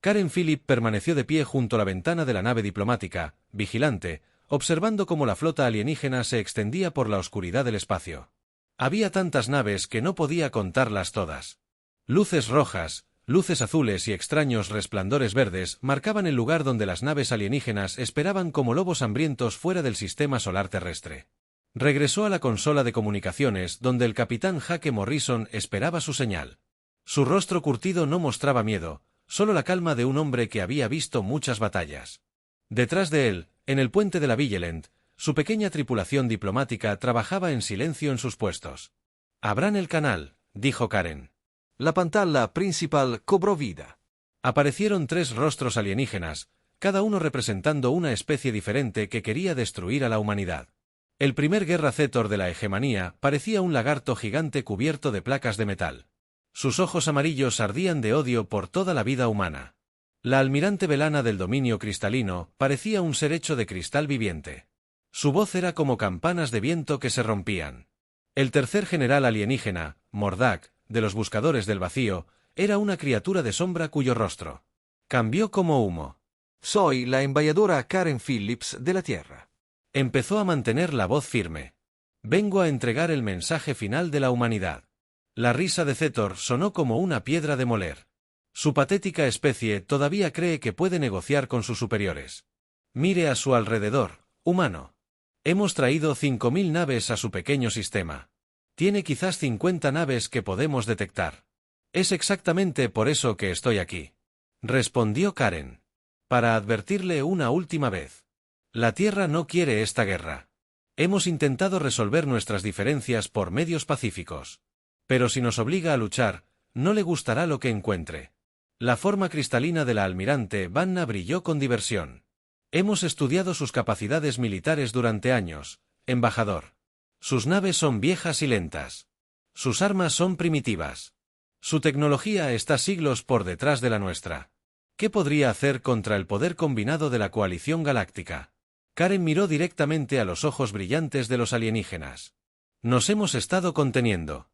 Karen Phillip permaneció de pie junto a la ventana de la nave diplomática, vigilante, observando cómo la flota alienígena se extendía por la oscuridad del espacio. Había tantas naves que no podía contarlas todas. Luces rojas, luces azules y extraños resplandores verdes marcaban el lugar donde las naves alienígenas esperaban como lobos hambrientos fuera del sistema solar terrestre. Regresó a la consola de comunicaciones donde el capitán Jake Morrison esperaba su señal. Su rostro curtido no mostraba miedo, solo la calma de un hombre que había visto muchas batallas. Detrás de él, en el puente de la Vigilant, su pequeña tripulación diplomática trabajaba en silencio en sus puestos. «Abran el canal», dijo Karen. La pantalla principal cobró vida. Aparecieron 3 rostros alienígenas, cada uno representando una especie diferente que quería destruir a la humanidad. El primer Guerra Zetor de la hegemonía parecía un lagarto gigante cubierto de placas de metal. Sus ojos amarillos ardían de odio por toda la vida humana. La almirante Velana del dominio cristalino parecía un ser hecho de cristal viviente. Su voz era como campanas de viento que se rompían. El tercer general alienígena, Mordak, de los buscadores del vacío, era una criatura de sombra cuyo rostro cambió como humo. Soy la embajadora Karen Phillips de la Tierra. Empezó a mantener la voz firme. Vengo a entregar el mensaje final de la humanidad. La risa de Zetor sonó como una piedra de moler. Su patética especie todavía cree que puede negociar con sus superiores. Mire a su alrededor, humano. Hemos traído 5000 naves a su pequeño sistema. Tiene quizás 50 naves que podemos detectar. Es exactamente por eso que estoy aquí. Respondió Karen. Para advertirle una última vez. La Tierra no quiere esta guerra. Hemos intentado resolver nuestras diferencias por medios pacíficos. Pero si nos obliga a luchar, no le gustará lo que encuentre. La forma cristalina de la almirante Vanna brilló con diversión. Hemos estudiado sus capacidades militares durante años, embajador. Sus naves son viejas y lentas. Sus armas son primitivas. Su tecnología está siglos por detrás de la nuestra. ¿Qué podría hacer contra el poder combinado de la coalición galáctica? Karen miró directamente a los ojos brillantes de los alienígenas. Nos hemos estado conteniendo.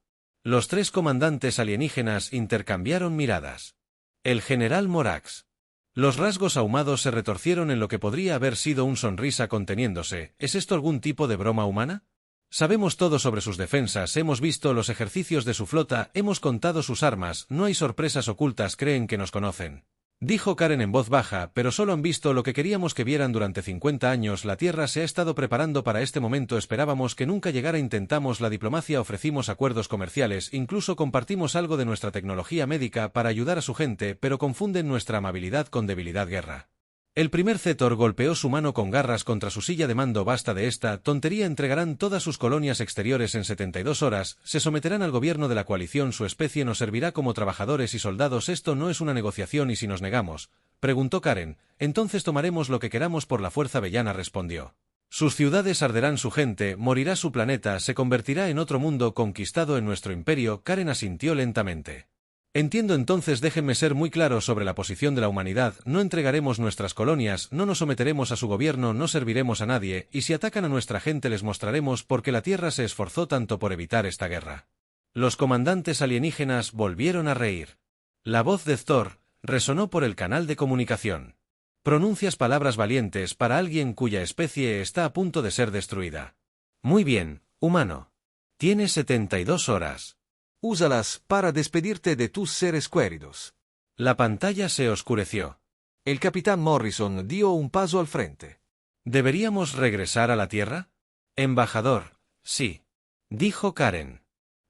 Los 3 comandantes alienígenas intercambiaron miradas. El general Morax. Los rasgos ahumados se retorcieron en lo que podría haber sido un sonrisa conteniéndose. ¿Es esto algún tipo de broma humana? Sabemos todo sobre sus defensas, hemos visto los ejercicios de su flota, hemos contado sus armas, no hay sorpresas ocultas, creen que nos conocen. Dijo Karen en voz baja, pero solo han visto lo que queríamos que vieran durante 50 años, la Tierra se ha estado preparando para este momento, esperábamos que nunca llegara, intentamos la diplomacia, ofrecimos acuerdos comerciales, incluso compartimos algo de nuestra tecnología médica para ayudar a su gente, pero confunden nuestra amabilidad con debilidad guerra. El primer Zetor golpeó su mano con garras contra su silla de mando. Basta de esta tontería, entregarán todas sus colonias exteriores en 72 horas, se someterán al gobierno de la coalición, su especie nos servirá como trabajadores y soldados. Esto no es una negociación y si nos negamos, preguntó Karen, entonces tomaremos lo que queramos por la fuerza. Vellana respondió. Sus ciudades arderán, su gente, morirá, su planeta se convertirá en otro mundo conquistado en nuestro imperio. Karen asintió lentamente. Entiendo, entonces déjenme ser muy claro sobre la posición de la humanidad, no entregaremos nuestras colonias, no nos someteremos a su gobierno, no serviremos a nadie, y si atacan a nuestra gente les mostraremos por qué la Tierra se esforzó tanto por evitar esta guerra. Los comandantes alienígenas volvieron a reír. La voz de Thor resonó por el canal de comunicación. Pronuncias palabras valientes para alguien cuya especie está a punto de ser destruida. Muy bien, humano. Tienes 72 horas. Úsalas para despedirte de tus seres queridos. La pantalla se oscureció. El capitán Morrison dio un paso al frente. ¿Deberíamos regresar a la Tierra? Embajador, sí. Dijo Karen.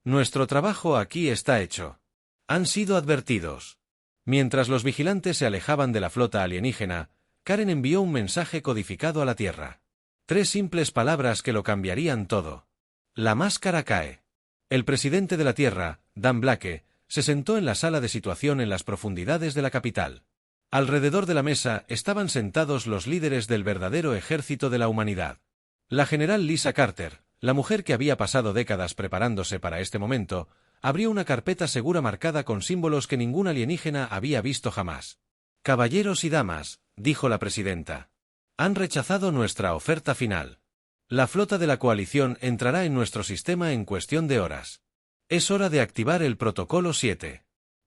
Nuestro trabajo aquí está hecho. Han sido advertidos. Mientras los vigilantes se alejaban de la flota alienígena, Karen envió un mensaje codificado a la Tierra. 3 simples palabras que lo cambiarían todo. La máscara cae. El presidente de la Tierra, Dan Blake, se sentó en la sala de situación en las profundidades de la capital. Alrededor de la mesa estaban sentados los líderes del verdadero ejército de la humanidad. La general Lisa Carter, la mujer que había pasado décadas preparándose para este momento, abrió una carpeta segura marcada con símbolos que ningún alienígena había visto jamás. Caballeros y damas, dijo la presidenta, han rechazado nuestra oferta final. La flota de la coalición entrará en nuestro sistema en cuestión de horas. Es hora de activar el protocolo 7.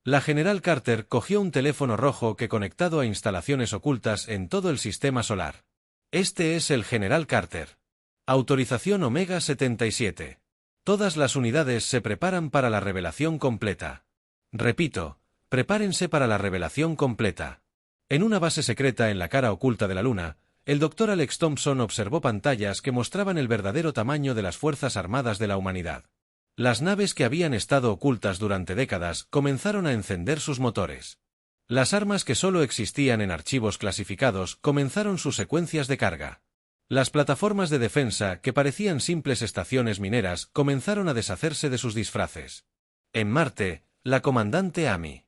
La general Carter cogió un teléfono rojo que conectado a instalaciones ocultas en todo el sistema solar. Este es el general Carter. Autorización Omega 77. Todas las unidades se preparan para la revelación completa. Repito, prepárense para la revelación completa. En una base secreta en la cara oculta de la Luna, el Dr. Alex Thompson observó pantallas que mostraban el verdadero tamaño de las Fuerzas Armadas de la humanidad. Las naves que habían estado ocultas durante décadas comenzaron a encender sus motores. Las armas que solo existían en archivos clasificados comenzaron sus secuencias de carga. Las plataformas de defensa, que parecían simples estaciones mineras, comenzaron a deshacerse de sus disfraces. En Marte, la comandante Amy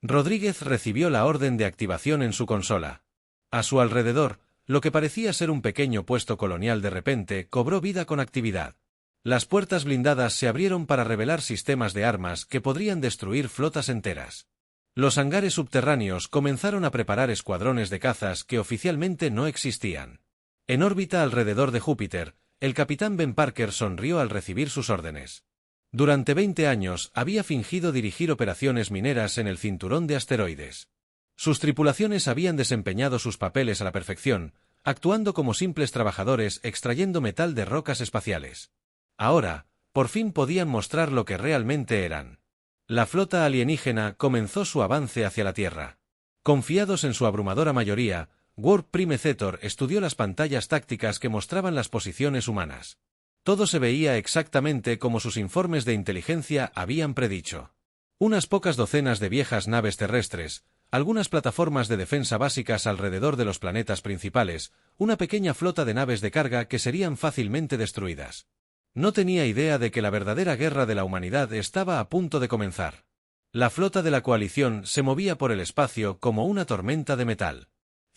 Rodríguez recibió la orden de activación en su consola. A su alrededor, lo que parecía ser un pequeño puesto colonial de repente cobró vida con actividad. Las puertas blindadas se abrieron para revelar sistemas de armas que podrían destruir flotas enteras. Los hangares subterráneos comenzaron a preparar escuadrones de cazas que oficialmente no existían. En órbita alrededor de Júpiter, el capitán Ben Parker sonrió al recibir sus órdenes. Durante 20 años había fingido dirigir operaciones mineras en el cinturón de asteroides. Sus tripulaciones habían desempeñado sus papeles a la perfección, actuando como simples trabajadores extrayendo metal de rocas espaciales. Ahora, por fin podían mostrar lo que realmente eran. La flota alienígena comenzó su avance hacia la Tierra. Confiados en su abrumadora mayoría, Warp Prime Zetor estudió las pantallas tácticas que mostraban las posiciones humanas. Todo se veía exactamente como sus informes de inteligencia habían predicho. Unas pocas docenas de viejas naves terrestres, algunas plataformas de defensa básicas alrededor de los planetas principales, una pequeña flota de naves de carga que serían fácilmente destruidas. No tenía idea de que la verdadera guerra de la humanidad estaba a punto de comenzar. La flota de la coalición se movía por el espacio como una tormenta de metal.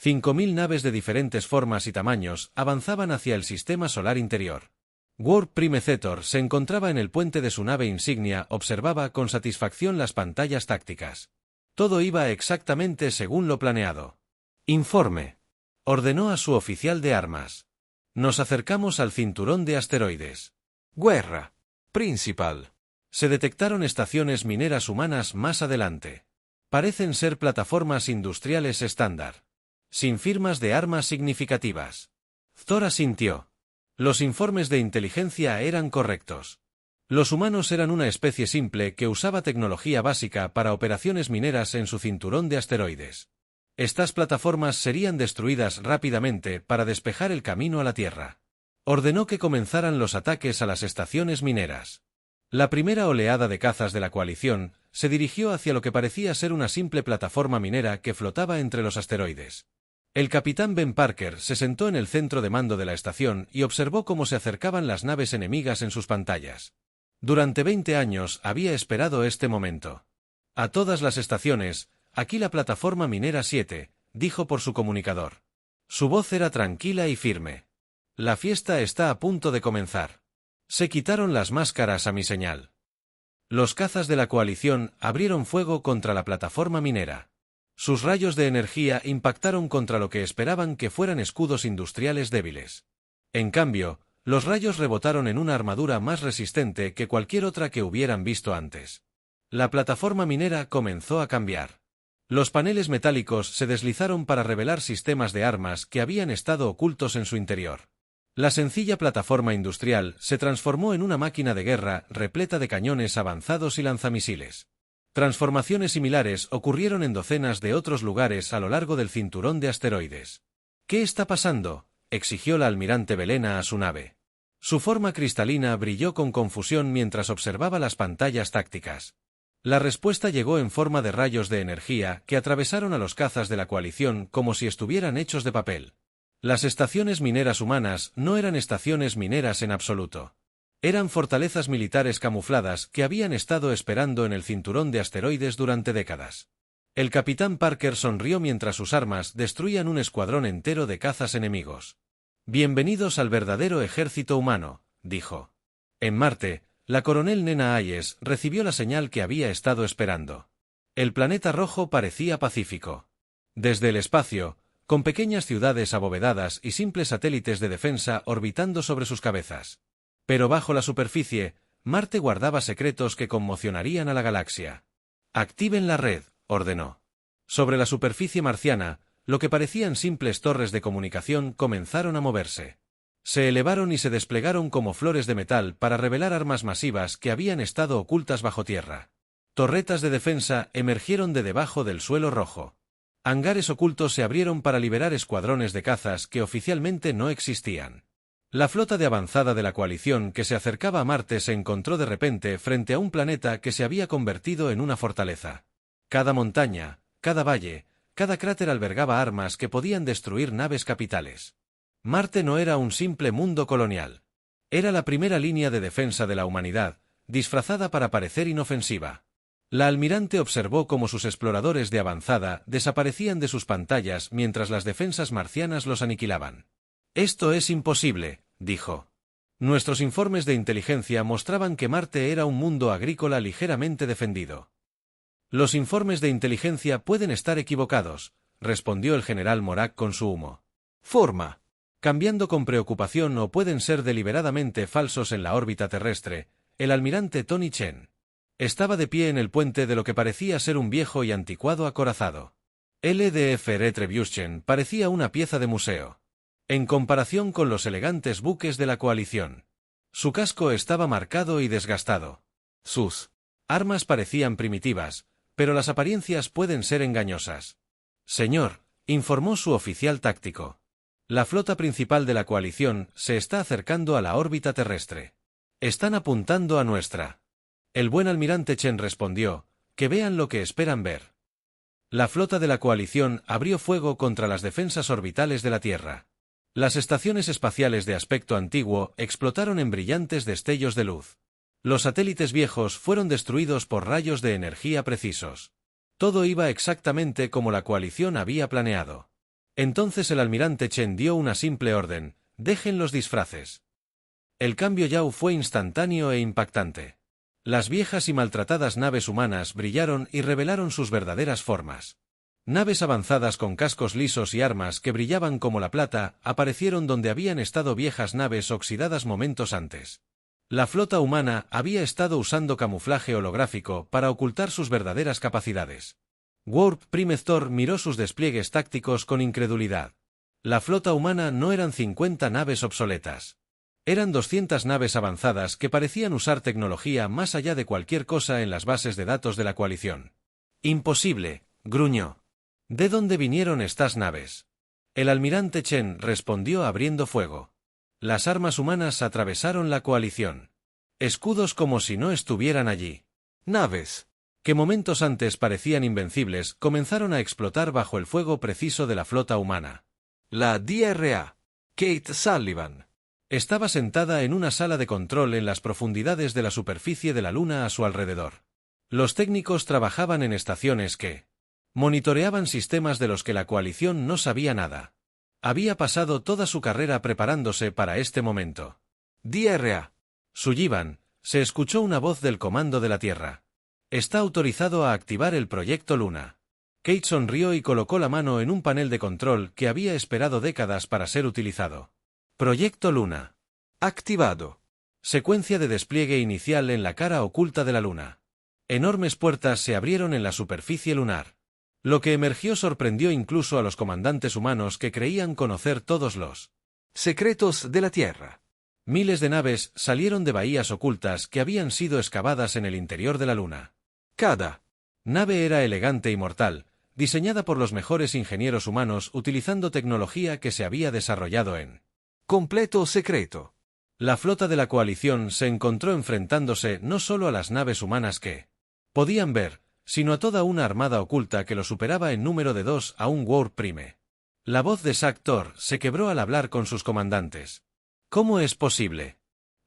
5.000 naves de diferentes formas y tamaños avanzaban hacia el sistema solar interior. Warp Prime Zetor se encontraba en el puente de su nave insignia, observaba con satisfacción las pantallas tácticas. Todo iba exactamente según lo planeado. Informe. Ordenó a su oficial de armas. Nos acercamos al cinturón de asteroides. Guerra. Principal. Se detectaron estaciones mineras humanas más adelante. Parecen ser plataformas industriales estándar. Sin firmas de armas significativas. Thor asintió. Los informes de inteligencia eran correctos. Los humanos eran una especie simple que usaba tecnología básica para operaciones mineras en su cinturón de asteroides. Estas plataformas serían destruidas rápidamente para despejar el camino a la Tierra. Ordenó que comenzaran los ataques a las estaciones mineras. La primera oleada de cazas de la coalición se dirigió hacia lo que parecía ser una simple plataforma minera que flotaba entre los asteroides. El capitán Ben Parker se sentó en el centro de mando de la estación y observó cómo se acercaban las naves enemigas en sus pantallas. Durante 20 años había esperado este momento. A todas las estaciones, aquí la plataforma minera 7, dijo por su comunicador. Su voz era tranquila y firme. La fiesta está a punto de comenzar. Se quitaron las máscaras a mi señal. Los cazas de la coalición abrieron fuego contra la plataforma minera. Sus rayos de energía impactaron contra lo que esperaban que fueran escudos industriales débiles. En cambio, los rayos rebotaron en una armadura más resistente que cualquier otra que hubieran visto antes. La plataforma minera comenzó a cambiar. Los paneles metálicos se deslizaron para revelar sistemas de armas que habían estado ocultos en su interior. La sencilla plataforma industrial se transformó en una máquina de guerra repleta de cañones avanzados y lanzamisiles. Transformaciones similares ocurrieron en docenas de otros lugares a lo largo del cinturón de asteroides. ¿Qué está pasando?, exigió la almirante Belena a su nave. Su forma cristalina brilló con confusión mientras observaba las pantallas tácticas. La respuesta llegó en forma de rayos de energía que atravesaron a los cazas de la coalición como si estuvieran hechos de papel. Las estaciones mineras humanas no eran estaciones mineras en absoluto. Eran fortalezas militares camufladas que habían estado esperando en el cinturón de asteroides durante décadas. El capitán Parker sonrió mientras sus armas destruían un escuadrón entero de cazas enemigos. «Bienvenidos al verdadero ejército humano», dijo. En Marte, la coronel Nena Hayes recibió la señal que había estado esperando. El planeta rojo parecía pacífico. Desde el espacio, con pequeñas ciudades abovedadas y simples satélites de defensa orbitando sobre sus cabezas. Pero bajo la superficie, Marte guardaba secretos que conmocionarían a la galaxia. Activen la red, ordenó. Sobre la superficie marciana, lo que parecían simples torres de comunicación comenzaron a moverse. Se elevaron y se desplegaron como flores de metal para revelar armas masivas que habían estado ocultas bajo tierra. Torretas de defensa emergieron de debajo del suelo rojo. Hangares ocultos se abrieron para liberar escuadrones de cazas que oficialmente no existían. La flota de avanzada de la coalición que se acercaba a Marte se encontró de repente frente a un planeta que se había convertido en una fortaleza. Cada montaña, cada valle, cada cráter albergaba armas que podían destruir naves capitales. Marte no era un simple mundo colonial. Era la primera línea de defensa de la humanidad, disfrazada para parecer inofensiva. La almirante observó cómo sus exploradores de avanzada desaparecían de sus pantallas mientras las defensas marcianas los aniquilaban. «Esto es imposible», dijo. «Nuestros informes de inteligencia mostraban que Marte era un mundo agrícola ligeramente defendido». «Los informes de inteligencia pueden estar equivocados», respondió el general Morak con su humo. «Forma. Cambiando con preocupación o pueden ser deliberadamente falsos en la órbita terrestre», el almirante Tony Chen. Estaba de pie en el puente de lo que parecía ser un viejo y anticuado acorazado. LDF Retribution parecía una pieza de museo. En comparación con los elegantes buques de la coalición. Su casco estaba marcado y desgastado. Sus armas parecían primitivas, pero las apariencias pueden ser engañosas. «Señor», informó su oficial táctico. «La flota principal de la coalición se está acercando a la órbita terrestre. Están apuntando a nuestra». El buen almirante Chen respondió, «que vean lo que esperan ver». La flota de la coalición abrió fuego contra las defensas orbitales de la Tierra. Las estaciones espaciales de aspecto antiguo explotaron en brillantes destellos de luz. Los satélites viejos fueron destruidos por rayos de energía precisos. Todo iba exactamente como la coalición había planeado. Entonces el almirante Chen dio una simple orden: «Dejen los disfraces». El cambio Yao fue instantáneo e impactante. Las viejas y maltratadas naves humanas brillaron y revelaron sus verdaderas formas. Naves avanzadas con cascos lisos y armas que brillaban como la plata aparecieron donde habían estado viejas naves oxidadas momentos antes. La flota humana había estado usando camuflaje holográfico para ocultar sus verdaderas capacidades. Warp Primethor miró sus despliegues tácticos con incredulidad. La flota humana no eran 50 naves obsoletas. Eran 200 naves avanzadas que parecían usar tecnología más allá de cualquier cosa en las bases de datos de la coalición. «Imposible», gruñó. «¿De dónde vinieron estas naves?» El almirante Chen respondió abriendo fuego. Las armas humanas atravesaron la coalición. Escudos como si no estuvieran allí. Naves, que momentos antes parecían invencibles, comenzaron a explotar bajo el fuego preciso de la flota humana. La DRA, Kate Sullivan, estaba sentada en una sala de control en las profundidades de la superficie de la Luna a su alrededor. Los técnicos trabajaban en estaciones que monitoreaban sistemas de los que la coalición no sabía nada. Había pasado toda su carrera preparándose para este momento. «DRA. Sullivan», se escuchó una voz del Comando de la Tierra. «Está autorizado a activar el Proyecto Luna». Kate sonrió y colocó la mano en un panel de control que había esperado décadas para ser utilizado. Proyecto Luna. Activado. Secuencia de despliegue inicial en la cara oculta de la Luna. Enormes puertas se abrieron en la superficie lunar. Lo que emergió sorprendió incluso a los comandantes humanos que creían conocer todos los secretos de la Tierra. Miles de naves salieron de bahías ocultas que habían sido excavadas en el interior de la Luna. Cada nave era elegante y mortal, diseñada por los mejores ingenieros humanos utilizando tecnología que se había desarrollado en completo secreto. La flota de la coalición se encontró enfrentándose no solo a las naves humanas que podían ver, sino a toda una armada oculta que lo superaba en número de 2 a un Warp Prime. La voz de Zack Thor se quebró al hablar con sus comandantes. «¿Cómo es posible?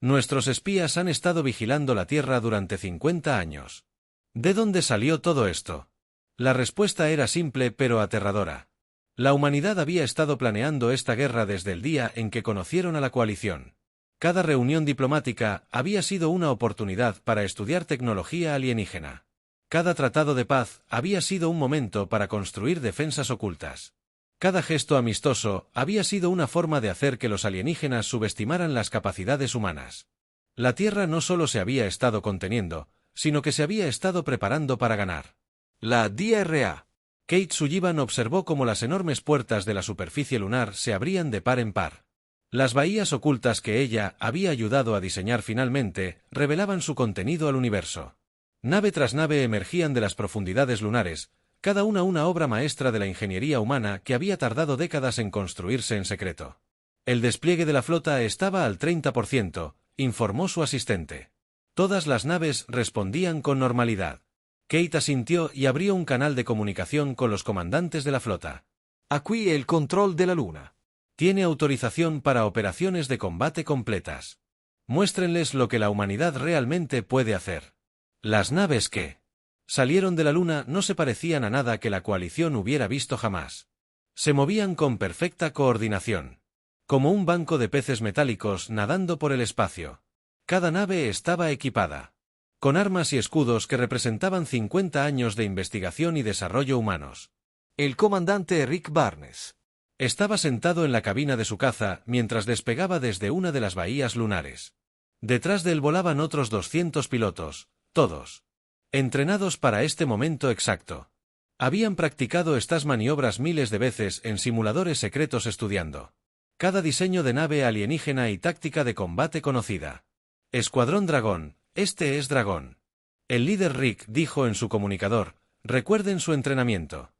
Nuestros espías han estado vigilando la Tierra durante 50 años. ¿De dónde salió todo esto?» La respuesta era simple pero aterradora. La humanidad había estado planeando esta guerra desde el día en que conocieron a la coalición. Cada reunión diplomática había sido una oportunidad para estudiar tecnología alienígena. Cada tratado de paz había sido un momento para construir defensas ocultas. Cada gesto amistoso había sido una forma de hacer que los alienígenas subestimaran las capacidades humanas. La Tierra no solo se había estado conteniendo, sino que se había estado preparando para ganar. La DRA. Kate Sullivan observó cómo las enormes puertas de la superficie lunar se abrían de par en par. Las bahías ocultas que ella había ayudado a diseñar finalmente revelaban su contenido al universo. Nave tras nave emergían de las profundidades lunares, cada una obra maestra de la ingeniería humana que había tardado décadas en construirse en secreto. El despliegue de la flota estaba al 30%, informó su asistente. Todas las naves respondían con normalidad. Kate asintió y abrió un canal de comunicación con los comandantes de la flota. Aquí el control de la luna. Tiene autorización para operaciones de combate completas. Muéstrenles lo que la humanidad realmente puede hacer. Las naves que salieron de la luna no se parecían a nada que la coalición hubiera visto jamás. Se movían con perfecta coordinación. Como un banco de peces metálicos nadando por el espacio. Cada nave estaba equipada con armas y escudos que representaban 50 años de investigación y desarrollo humanos. El comandante Rick Barnes estaba sentado en la cabina de su caza mientras despegaba desde una de las bahías lunares. Detrás de él volaban otros 200 pilotos, todos entrenados para este momento exacto. Habían practicado estas maniobras miles de veces en simuladores secretos estudiando cada diseño de nave alienígena y táctica de combate conocida. Escuadrón Dragón, este es Dragón. El líder Rick dijo en su comunicador, recuerden su entrenamiento.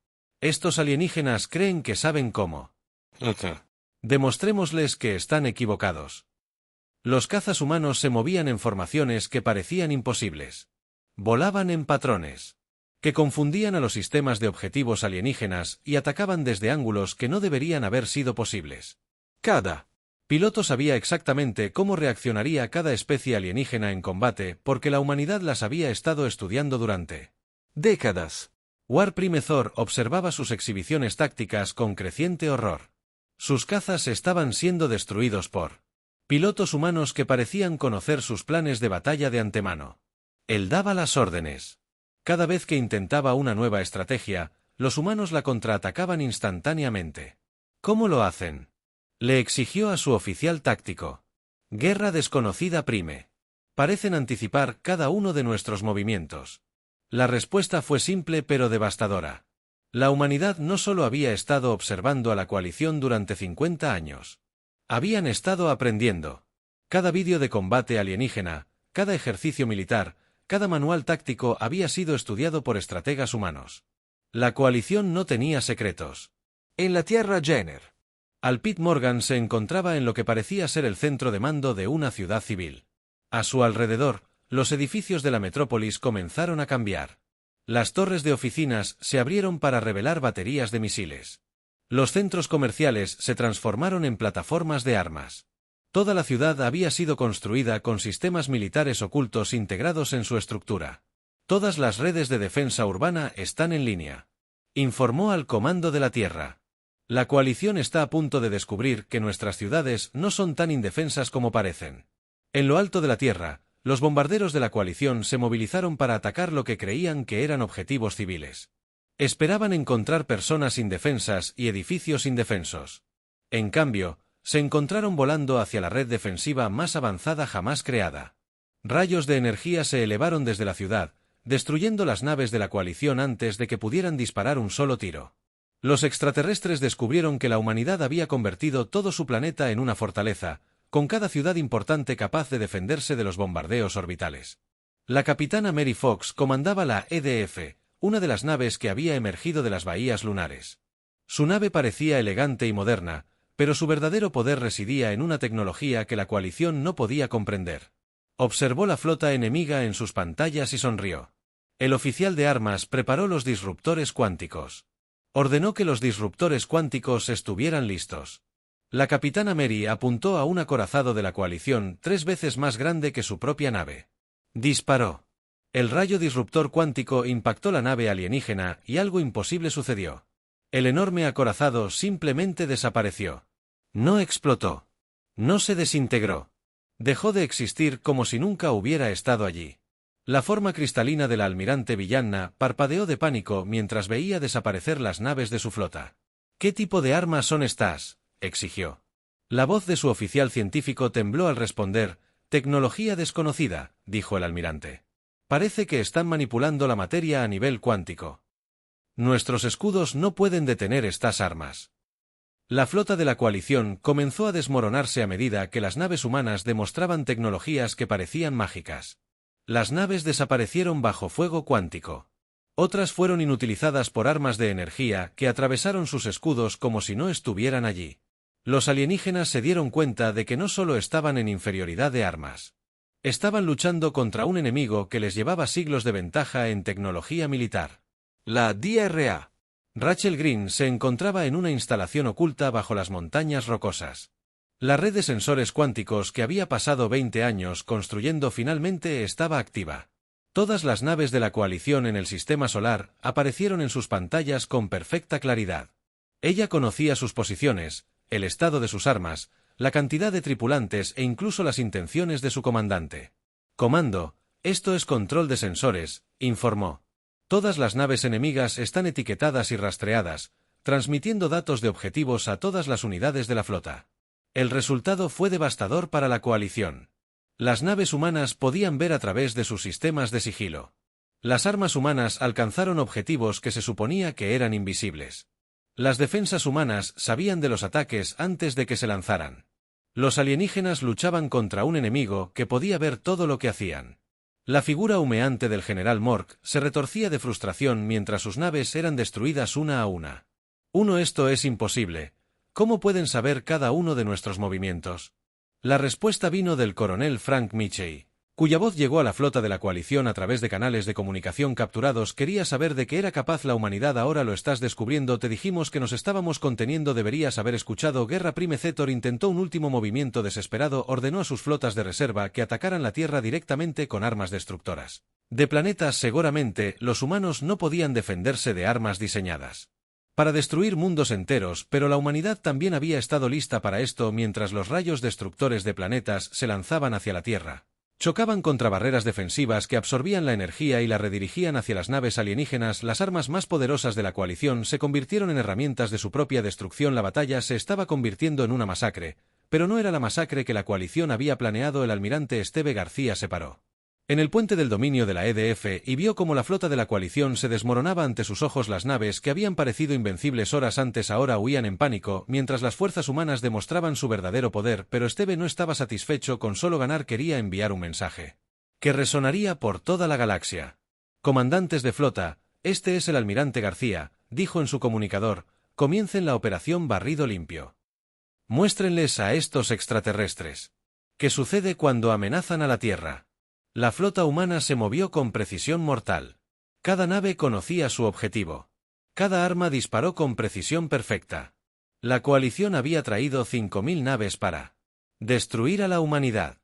Estos alienígenas creen que saben cómo. Demostrémosles que están equivocados. Los cazas humanos se movían en formaciones que parecían imposibles. Volaban en patrones que confundían a los sistemas de objetivos alienígenas y atacaban desde ángulos que no deberían haber sido posibles. Cada piloto sabía exactamente cómo reaccionaría cada especie alienígena en combate porque la humanidad las había estado estudiando durante décadas. War Prime Thor observaba sus exhibiciones tácticas con creciente horror. Sus cazas estaban siendo destruidos por pilotos humanos que parecían conocer sus planes de batalla de antemano. Él daba las órdenes. Cada vez que intentaba una nueva estrategia, los humanos la contraatacaban instantáneamente. ¿Cómo lo hacen? Le exigió a su oficial táctico. Guerra desconocida Prime. Parecen anticipar cada uno de nuestros movimientos. La respuesta fue simple pero devastadora. La humanidad no solo había estado observando a la coalición durante 50 años. Habían estado aprendiendo. Cada vídeo de combate alienígena, cada ejercicio militar, cada manual táctico había sido estudiado por estrategas humanos. La coalición no tenía secretos. En la Tierra Jenner. Pete Morgan se encontraba en lo que parecía ser el centro de mando de una ciudad civil. A su alrededor, los edificios de la metrópolis comenzaron a cambiar. Las torres de oficinas se abrieron para revelar baterías de misiles. Los centros comerciales se transformaron en plataformas de armas. Toda la ciudad había sido construida con sistemas militares ocultos integrados en su estructura. Todas las redes de defensa urbana están en línea. Informó al Comando de la Tierra. La coalición está a punto de descubrir que nuestras ciudades no son tan indefensas como parecen. En lo alto de la Tierra, los bombarderos de la coalición se movilizaron para atacar lo que creían que eran objetivos civiles. Esperaban encontrar personas indefensas y edificios indefensos. En cambio, se encontraron volando hacia la red defensiva más avanzada jamás creada. Rayos de energía se elevaron desde la ciudad, destruyendo las naves de la coalición antes de que pudieran disparar un solo tiro. Los extraterrestres descubrieron que la humanidad había convertido todo su planeta en una fortaleza, con cada ciudad importante capaz de defenderse de los bombardeos orbitales. La capitana Mary Fox comandaba la EDF, una de las naves que había emergido de las bahías lunares. Su nave parecía elegante y moderna, pero su verdadero poder residía en una tecnología que la coalición no podía comprender. Observó la flota enemiga en sus pantallas y sonrió. El oficial de armas preparó los disruptores cuánticos. Ordenó que los disruptores cuánticos estuvieran listos. La capitana Mary apuntó a un acorazado de la coalición 3 veces más grande que su propia nave. Disparó. El rayo disruptor cuántico impactó la nave alienígena y algo imposible sucedió. El enorme acorazado simplemente desapareció. No explotó. No se desintegró. Dejó de existir como si nunca hubiera estado allí. La forma cristalina de la almirante Villanna parpadeó de pánico mientras veía desaparecer las naves de su flota. ¿Qué tipo de armas son estas?, exigió. La voz de su oficial científico tembló al responder, tecnología desconocida, dijo el almirante. Parece que están manipulando la materia a nivel cuántico. Nuestros escudos no pueden detener estas armas. La flota de la coalición comenzó a desmoronarse a medida que las naves humanas demostraban tecnologías que parecían mágicas. Las naves desaparecieron bajo fuego cuántico. Otras fueron inutilizadas por armas de energía que atravesaron sus escudos como si no estuvieran allí. Los alienígenas se dieron cuenta de que no solo estaban en inferioridad de armas. Estaban luchando contra un enemigo que les llevaba siglos de ventaja en tecnología militar. La DRA. Rachel Green se encontraba en una instalación oculta bajo las montañas rocosas. La red de sensores cuánticos que había pasado 20 años construyendo finalmente estaba activa. Todas las naves de la coalición en el sistema solar aparecieron en sus pantallas con perfecta claridad. Ella conocía sus posiciones, el estado de sus armas, la cantidad de tripulantes e incluso las intenciones de su comandante. Comando, esto es control de sensores, informó. Todas las naves enemigas están etiquetadas y rastreadas, transmitiendo datos de objetivos a todas las unidades de la flota. El resultado fue devastador para la coalición. Las naves humanas podían ver a través de sus sistemas de sigilo. Las armas humanas alcanzaron objetivos que se suponía que eran invisibles. Las defensas humanas sabían de los ataques antes de que se lanzaran. Los alienígenas luchaban contra un enemigo que podía ver todo lo que hacían. La figura humeante del general Mork se retorcía de frustración mientras sus naves eran destruidas una a una. Esto es imposible. ¿Cómo pueden saber cada uno de nuestros movimientos? La respuesta vino del coronel Frank Mitchell, cuya voz llegó a la flota de la coalición a través de canales de comunicación capturados. Quería saber de qué era capaz la humanidad. Ahora lo estás descubriendo. Te dijimos que nos estábamos conteniendo. Deberías haber escuchado. Guerra Prime Zetor intentó un último movimiento desesperado. Ordenó a sus flotas de reserva que atacaran la Tierra directamente con armas destructoras. De planetas seguramente, los humanos no podían defenderse de armas diseñadas para destruir mundos enteros, pero la humanidad también había estado lista para esto. Mientras los rayos destructores de planetas se lanzaban hacia la Tierra, chocaban contra barreras defensivas que absorbían la energía y la redirigían hacia las naves alienígenas. Las armas más poderosas de la coalición se convirtieron en herramientas de su propia destrucción. La batalla se estaba convirtiendo en una masacre, pero no era la masacre que la coalición había planeado. El almirante Esteve García se paró en el puente del dominio de la EDF y vio cómo la flota de la coalición se desmoronaba ante sus ojos. Las naves que habían parecido invencibles horas antes ahora huían en pánico, mientras las fuerzas humanas demostraban su verdadero poder. Pero Esteve no estaba satisfecho con solo ganar. Quería enviar un mensaje que resonaría por toda la galaxia. Comandantes de flota, este es el almirante García, dijo en su comunicador, comiencen la operación Barrido Limpio. Muéstrenles a estos extraterrestres qué sucede cuando amenazan a la Tierra. La flota humana se movió con precisión mortal. Cada nave conocía su objetivo. Cada arma disparó con precisión perfecta. La coalición había traído 5.000 naves para destruir a la humanidad.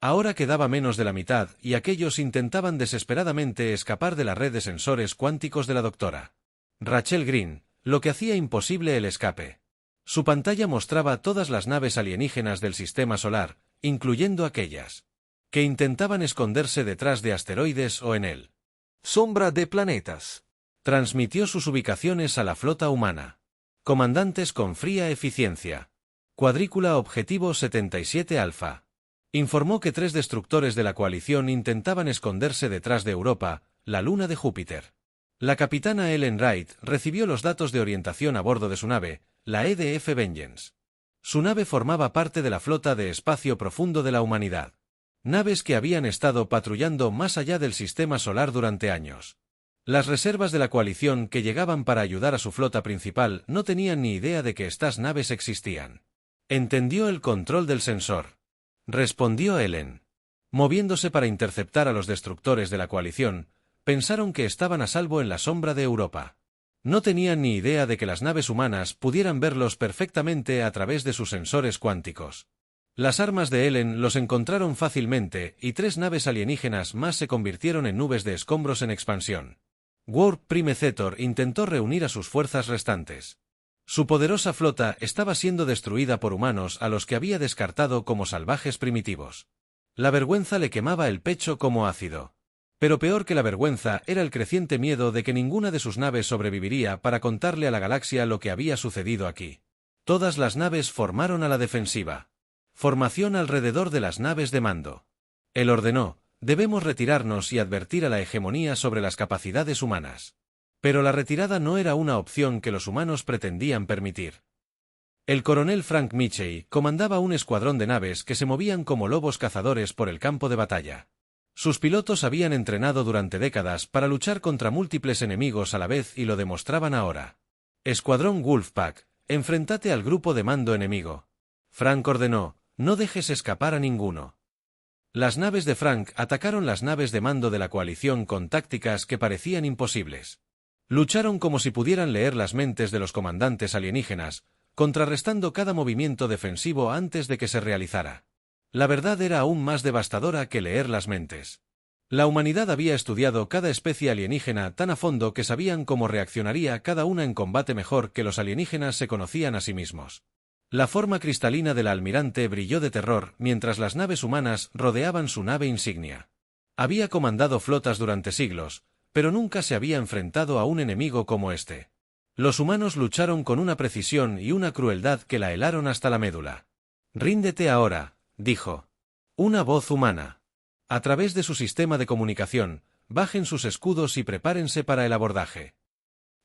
Ahora quedaba menos de la mitad y aquellos intentaban desesperadamente escapar de la red de sensores cuánticos de la doctora Rachel Green, lo que hacía imposible el escape. Su pantalla mostraba todas las naves alienígenas del sistema solar, incluyendo aquellas que intentaban esconderse detrás de asteroides o en él. Sombra de planetas. Transmitió sus ubicaciones a la flota humana. Comandantes con fría eficiencia. Cuadrícula Objetivo 77 Alfa. Informó que 3 destructores de la coalición intentaban esconderse detrás de Europa, la luna de Júpiter. La capitana Ellen Wright recibió los datos de orientación a bordo de su nave, la EDF Vengeance. Su nave formaba parte de la flota de espacio profundo de la humanidad. Naves que habían estado patrullando más allá del sistema solar durante años. Las reservas de la coalición que llegaban para ayudar a su flota principal no tenían ni idea de que estas naves existían. Entendió el control del sensor, respondió Ellen. Moviéndose para interceptar a los destructores de la coalición, pensaron que estaban a salvo en la sombra de Europa. No tenían ni idea de que las naves humanas pudieran verlos perfectamente a través de sus sensores cuánticos. Las armas de Ellen los encontraron fácilmente y 3 naves alienígenas más se convirtieron en nubes de escombros en expansión. Warp Prime Zetor intentó reunir a sus fuerzas restantes. Su poderosa flota estaba siendo destruida por humanos a los que había descartado como salvajes primitivos. La vergüenza le quemaba el pecho como ácido. Pero peor que la vergüenza era el creciente miedo de que ninguna de sus naves sobreviviría para contarle a la galaxia lo que había sucedido aquí. Todas las naves formaron a la defensiva. Formación alrededor de las naves de mando. Él ordenó, debemos retirarnos y advertir a la hegemonía sobre las capacidades humanas. Pero la retirada no era una opción que los humanos pretendían permitir. El coronel Frank Mitchell comandaba un escuadrón de naves que se movían como lobos cazadores por el campo de batalla. Sus pilotos habían entrenado durante décadas para luchar contra múltiples enemigos a la vez y lo demostraban ahora. Escuadrón Wolfpack, enfrentate al grupo de mando enemigo. Frank ordenó, no dejes escapar a ninguno. Las naves de Frank atacaron las naves de mando de la coalición con tácticas que parecían imposibles. Lucharon como si pudieran leer las mentes de los comandantes alienígenas, contrarrestando cada movimiento defensivo antes de que se realizara. La verdad era aún más devastadora que leer las mentes. La humanidad había estudiado cada especie alienígena tan a fondo que sabían cómo reaccionaría cada una en combate mejor que los alienígenas se conocían a sí mismos. La forma cristalina del almirante brilló de terror mientras las naves humanas rodeaban su nave insignia. Había comandado flotas durante siglos, pero nunca se había enfrentado a un enemigo como este. Los humanos lucharon con una precisión y una crueldad que la helaron hasta la médula. «Ríndete ahora», dijo. Una voz humana. A través de su sistema de comunicación, bajen sus escudos y prepárense para el abordaje.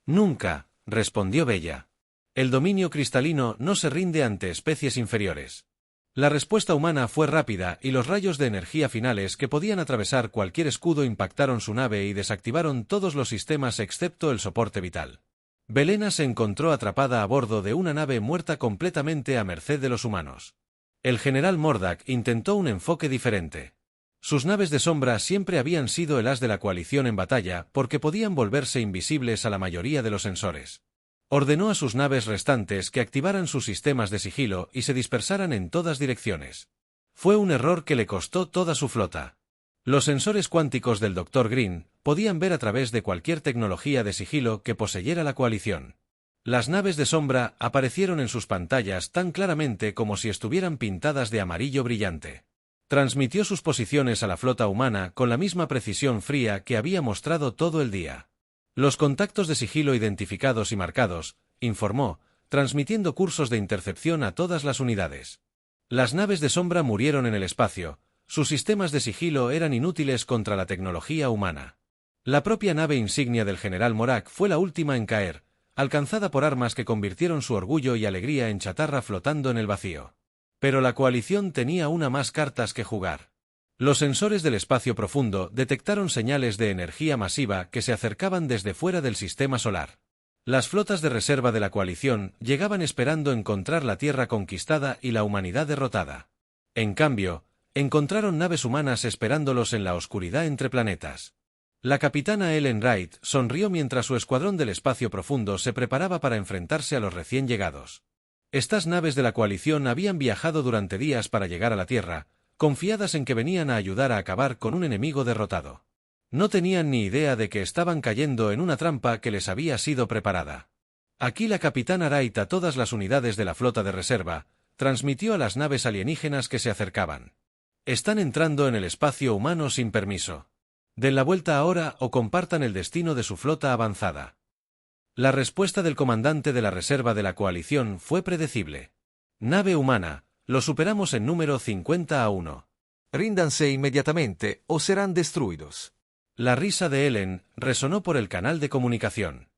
«Nunca», respondió Bella. El dominio cristalino no se rinde ante especies inferiores. La respuesta humana fue rápida y los rayos de energía finales que podían atravesar cualquier escudo impactaron su nave y desactivaron todos los sistemas excepto el soporte vital. Belena se encontró atrapada a bordo de una nave muerta completamente a merced de los humanos. El general Mordak intentó un enfoque diferente. Sus naves de sombra siempre habían sido el as de la coalición en batalla porque podían volverse invisibles a la mayoría de los sensores. Ordenó a sus naves restantes que activaran sus sistemas de sigilo y se dispersaran en todas direcciones. Fue un error que le costó toda su flota. Los sensores cuánticos del Dr. Green podían ver a través de cualquier tecnología de sigilo que poseyera la coalición. Las naves de sombra aparecieron en sus pantallas tan claramente como si estuvieran pintadas de amarillo brillante. Transmitió sus posiciones a la flota humana con la misma precisión fría que había mostrado todo el día. Los contactos de sigilo identificados y marcados, informó, transmitiendo cursos de intercepción a todas las unidades. Las naves de sombra murieron en el espacio, sus sistemas de sigilo eran inútiles contra la tecnología humana. La propia nave insignia del general Morak fue la última en caer, alcanzada por armas que convirtieron su orgullo y alegría en chatarra flotando en el vacío. Pero la coalición tenía una más cartas que jugar. Los sensores del espacio profundo detectaron señales de energía masiva que se acercaban desde fuera del sistema solar. Las flotas de reserva de la coalición llegaban esperando encontrar la Tierra conquistada y la humanidad derrotada. En cambio, encontraron naves humanas esperándolos en la oscuridad entre planetas. La capitana Ellen Wright sonrió mientras su escuadrón del espacio profundo se preparaba para enfrentarse a los recién llegados. Estas naves de la coalición habían viajado durante días para llegar a la Tierra, confiadas en que venían a ayudar a acabar con un enemigo derrotado. No tenían ni idea de que estaban cayendo en una trampa que les había sido preparada. Aquí la capitana Wright a todas las unidades de la flota de reserva, transmitió a las naves alienígenas que se acercaban. Están entrando en el espacio humano sin permiso. Den la vuelta ahora o compartan el destino de su flota avanzada. La respuesta del comandante de la reserva de la coalición fue predecible. Nave humana, lo superamos en número 50-1. Ríndanse inmediatamente o serán destruidos. La risa de Ellen resonó por el canal de comunicación.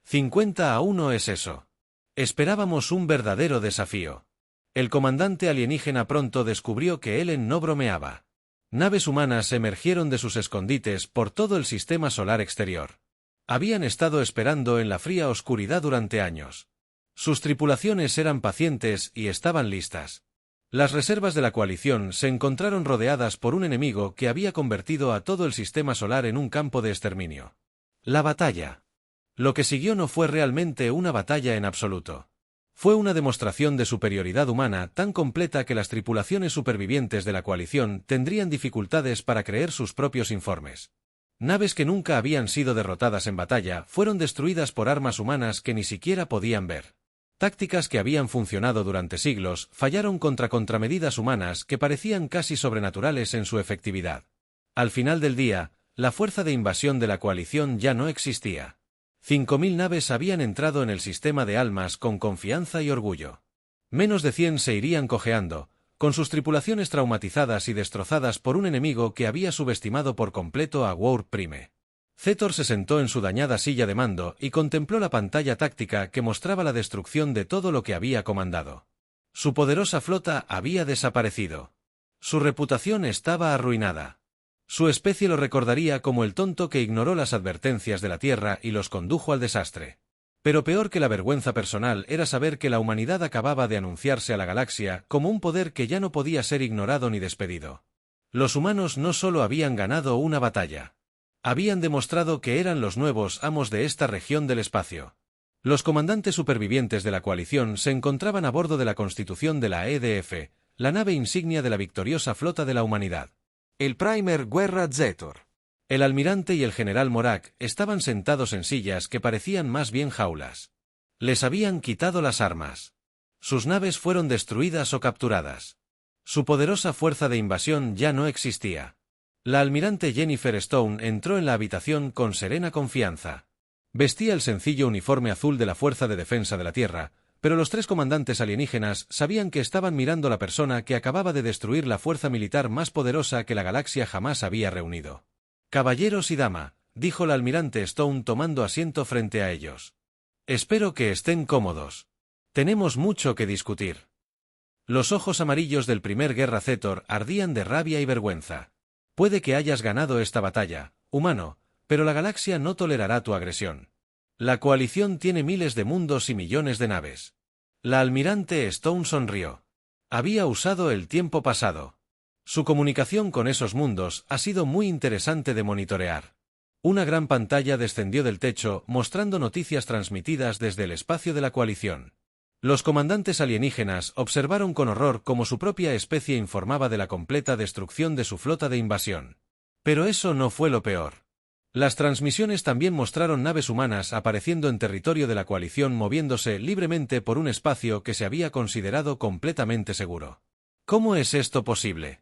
50-1 es eso. Esperábamos un verdadero desafío. El comandante alienígena pronto descubrió que Ellen no bromeaba. Naves humanas emergieron de sus escondites por todo el sistema solar exterior. Habían estado esperando en la fría oscuridad durante años. Sus tripulaciones eran pacientes y estaban listas. Las reservas de la coalición se encontraron rodeadas por un enemigo que había convertido a todo el sistema solar en un campo de exterminio. La batalla. Lo que siguió no fue realmente una batalla en absoluto. Fue una demostración de superioridad humana tan completa que las tripulaciones supervivientes de la coalición tendrían dificultades para creer sus propios informes. Naves que nunca habían sido derrotadas en batalla fueron destruidas por armas humanas que ni siquiera podían ver. Tácticas que habían funcionado durante siglos fallaron contra contramedidas humanas que parecían casi sobrenaturales en su efectividad. Al final del día, la fuerza de invasión de la coalición ya no existía. 5.000 naves habían entrado en el sistema de almas con confianza y orgullo. Menos de 100 se irían cojeando, con sus tripulaciones traumatizadas y destrozadas por un enemigo que había subestimado por completo a World Prime. Zetor se sentó en su dañada silla de mando y contempló la pantalla táctica que mostraba la destrucción de todo lo que había comandado. Su poderosa flota había desaparecido. Su reputación estaba arruinada. Su especie lo recordaría como el tonto que ignoró las advertencias de la Tierra y los condujo al desastre. Pero peor que la vergüenza personal era saber que la humanidad acababa de anunciarse a la galaxia como un poder que ya no podía ser ignorado ni despedido. Los humanos no solo habían ganado una batalla. Habían demostrado que eran los nuevos amos de esta región del espacio. Los comandantes supervivientes de la coalición se encontraban a bordo de la Constitución de la EDF, la nave insignia de la victoriosa flota de la humanidad. El Primer Guerra Zetor. El almirante y el general Morak estaban sentados en sillas que parecían más bien jaulas. Les habían quitado las armas. Sus naves fueron destruidas o capturadas. Su poderosa fuerza de invasión ya no existía. La almirante Jennifer Stone entró en la habitación con serena confianza. Vestía el sencillo uniforme azul de la Fuerza de Defensa de la Tierra, pero los tres comandantes alienígenas sabían que estaban mirando a la persona que acababa de destruir la fuerza militar más poderosa que la galaxia jamás había reunido. «Caballeros y dama», dijo la almirante Stone tomando asiento frente a ellos. «Espero que estén cómodos. Tenemos mucho que discutir». Los ojos amarillos del primer Guerra Zetor ardían de rabia y vergüenza. «Puede que hayas ganado esta batalla, humano, pero la galaxia no tolerará tu agresión. La coalición tiene miles de mundos y millones de naves». La almirante Stone sonrió. Había usado el tiempo pasado. Su comunicación con esos mundos ha sido muy interesante de monitorear. Una gran pantalla descendió del techo mostrando noticias transmitidas desde el espacio de la coalición. Los comandantes alienígenas observaron con horror cómo su propia especie informaba de la completa destrucción de su flota de invasión. Pero eso no fue lo peor. Las transmisiones también mostraron naves humanas apareciendo en territorio de la coalición moviéndose libremente por un espacio que se había considerado completamente seguro. ¿Cómo es esto posible?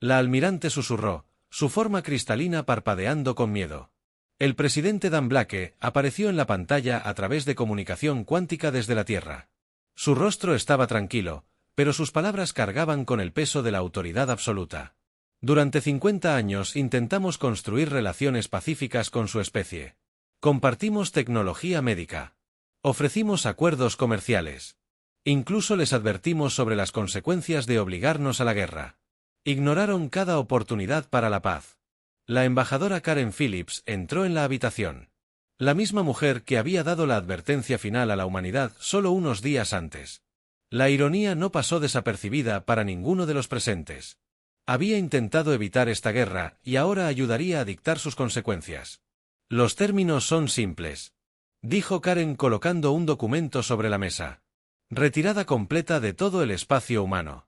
La almirante susurró, su forma cristalina parpadeando con miedo. El presidente Dan Blake apareció en la pantalla a través de comunicación cuántica desde la Tierra. Su rostro estaba tranquilo, pero sus palabras cargaban con el peso de la autoridad absoluta. Durante 50 años intentamos construir relaciones pacíficas con su especie. Compartimos tecnología médica. Ofrecimos acuerdos comerciales. Incluso les advertimos sobre las consecuencias de obligarnos a la guerra. Ignoraron cada oportunidad para la paz. La embajadora Karen Phillips entró en la habitación. La misma mujer que había dado la advertencia final a la humanidad solo unos días antes. La ironía no pasó desapercibida para ninguno de los presentes. Había intentado evitar esta guerra y ahora ayudaría a dictar sus consecuencias. Los términos son simples, dijo Karen colocando un documento sobre la mesa. Retirada completa de todo el espacio humano.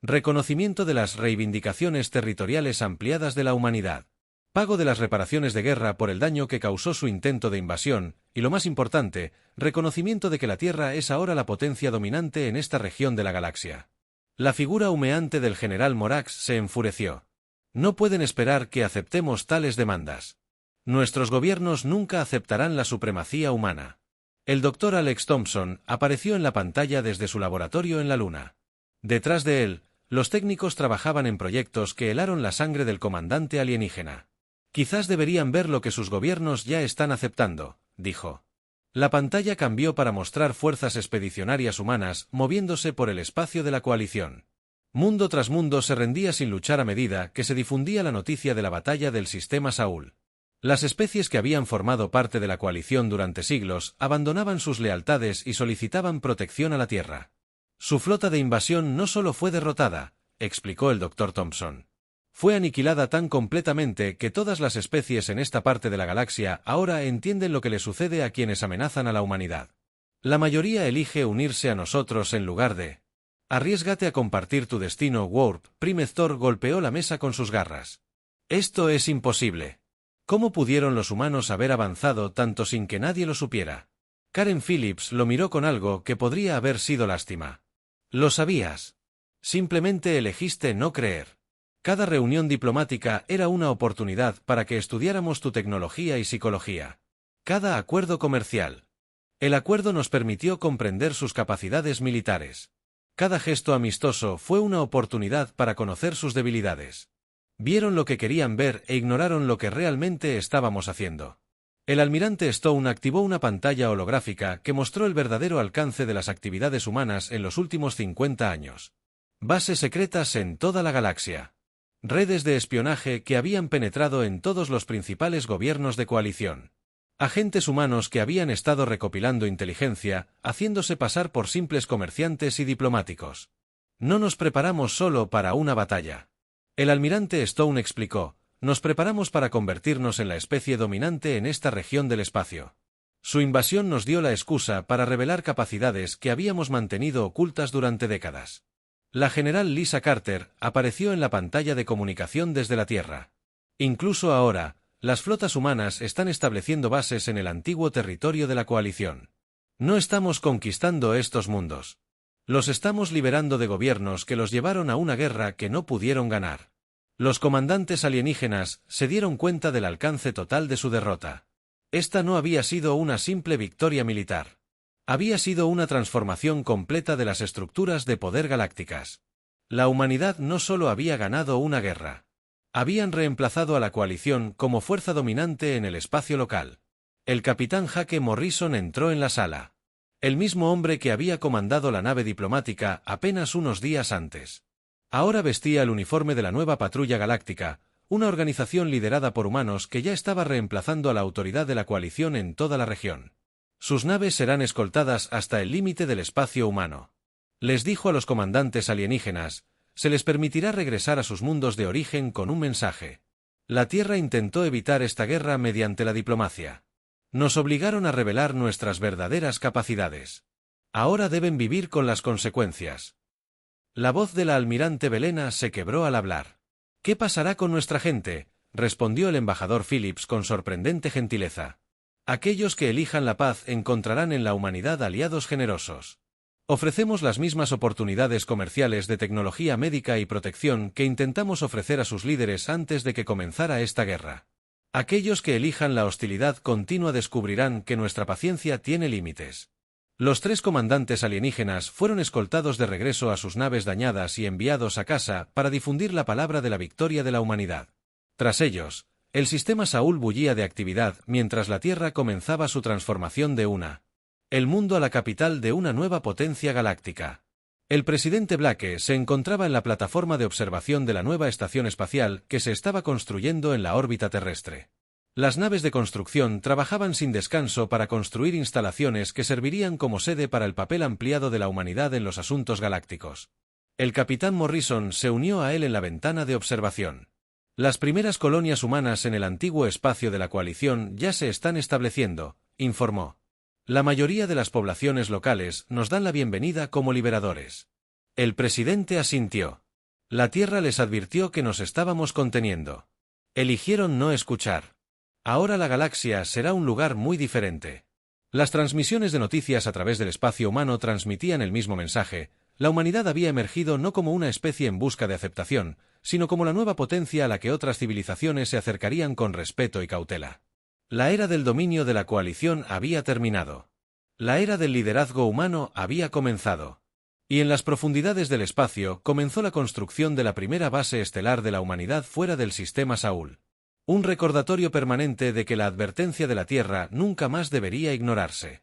Reconocimiento de las reivindicaciones territoriales ampliadas de la humanidad. Pago de las reparaciones de guerra por el daño que causó su intento de invasión, y lo más importante, reconocimiento de que la Tierra es ahora la potencia dominante en esta región de la galaxia. La figura humeante del general Morax se enfureció. No pueden esperar que aceptemos tales demandas. Nuestros gobiernos nunca aceptarán la supremacía humana. El doctor Alex Thompson apareció en la pantalla desde su laboratorio en la Luna. Detrás de él, los técnicos trabajaban en proyectos que helaron la sangre del comandante alienígena. Quizás deberían ver lo que sus gobiernos ya están aceptando, dijo. La pantalla cambió para mostrar fuerzas expedicionarias humanas moviéndose por el espacio de la coalición. Mundo tras mundo se rendía sin luchar a medida que se difundía la noticia de la batalla del sistema Saúl. Las especies que habían formado parte de la coalición durante siglos abandonaban sus lealtades y solicitaban protección a la Tierra. Su flota de invasión no solo fue derrotada, explicó el Dr. Thompson. Fue aniquilada tan completamente que todas las especies en esta parte de la galaxia ahora entienden lo que le sucede a quienes amenazan a la humanidad. La mayoría elige unirse a nosotros en lugar de... Arriésgate a compartir tu destino, Warp. Primethor golpeó la mesa con sus garras. Esto es imposible. ¿Cómo pudieron los humanos haber avanzado tanto sin que nadie lo supiera? Karen Phillips lo miró con algo que podría haber sido lástima. Lo sabías. Simplemente elegiste no creer. Cada reunión diplomática era una oportunidad para que estudiáramos tu tecnología y psicología. Cada acuerdo comercial. El acuerdo nos permitió comprender sus capacidades militares. Cada gesto amistoso fue una oportunidad para conocer sus debilidades. Vieron lo que querían ver e ignoraron lo que realmente estábamos haciendo. El almirante Stone activó una pantalla holográfica que mostró el verdadero alcance de las actividades humanas en los últimos 50 años. Bases secretas en toda la galaxia. Redes de espionaje que habían penetrado en todos los principales gobiernos de coalición. Agentes humanos que habían estado recopilando inteligencia, haciéndose pasar por simples comerciantes y diplomáticos. No nos preparamos solo para una batalla. El almirante Stone explicó, nos preparamos para convertirnos en la especie dominante en esta región del espacio. Su invasión nos dio la excusa para revelar capacidades que habíamos mantenido ocultas durante décadas. La general Lisa Carter apareció en la pantalla de comunicación desde la Tierra. Incluso ahora, las flotas humanas están estableciendo bases en el antiguo territorio de la coalición. No estamos conquistando estos mundos. Los estamos liberando de gobiernos que los llevaron a una guerra que no pudieron ganar. Los comandantes alienígenas se dieron cuenta del alcance total de su derrota. Esta no había sido una simple victoria militar. Había sido una transformación completa de las estructuras de poder galácticas. La humanidad no solo había ganado una guerra. Habían reemplazado a la coalición como fuerza dominante en el espacio local. El capitán Jake Morrison entró en la sala. El mismo hombre que había comandado la nave diplomática apenas unos días antes. Ahora vestía el uniforme de la nueva Patrulla Galáctica, una organización liderada por humanos que ya estaba reemplazando a la autoridad de la coalición en toda la región. Sus naves serán escoltadas hasta el límite del espacio humano. Les dijo a los comandantes alienígenas, se les permitirá regresar a sus mundos de origen con un mensaje. La Tierra intentó evitar esta guerra mediante la diplomacia. Nos obligaron a revelar nuestras verdaderas capacidades. Ahora deben vivir con las consecuencias. La voz de la almirante Belena se quebró al hablar. ¿Qué pasará con nuestra gente?, respondió el embajador Phillips con sorprendente gentileza. Aquellos que elijan la paz encontrarán en la humanidad aliados generosos. Ofrecemos las mismas oportunidades comerciales de tecnología médica y protección que intentamos ofrecer a sus líderes antes de que comenzara esta guerra. Aquellos que elijan la hostilidad continua descubrirán que nuestra paciencia tiene límites. Los 3 comandantes alienígenas fueron escoltados de regreso a sus naves dañadas y enviados a casa para difundir la palabra de la victoria de la humanidad. Tras ellos, el sistema Saúl bullía de actividad mientras la Tierra comenzaba su transformación de el mundo a la capital de una nueva potencia galáctica. El presidente Blake se encontraba en la plataforma de observación de la nueva estación espacial que se estaba construyendo en la órbita terrestre. Las naves de construcción trabajaban sin descanso para construir instalaciones que servirían como sede para el papel ampliado de la humanidad en los asuntos galácticos. El capitán Morrison se unió a él en la ventana de observación. Las primeras colonias humanas en el antiguo espacio de la coalición ya se están estableciendo, informó. La mayoría de las poblaciones locales nos dan la bienvenida como liberadores. El presidente asintió. La Tierra les advirtió que nos estábamos conteniendo. Eligieron no escuchar. Ahora la galaxia será un lugar muy diferente. Las transmisiones de noticias a través del espacio humano transmitían el mismo mensaje. La humanidad había emergido no como una especie en busca de aceptación, sino como la nueva potencia a la que otras civilizaciones se acercarían con respeto y cautela. La era del dominio de la coalición había terminado. La era del liderazgo humano había comenzado. Y en las profundidades del espacio comenzó la construcción de la primera base estelar de la humanidad fuera del sistema Saúl. Un recordatorio permanente de que la advertencia de la Tierra nunca más debería ignorarse.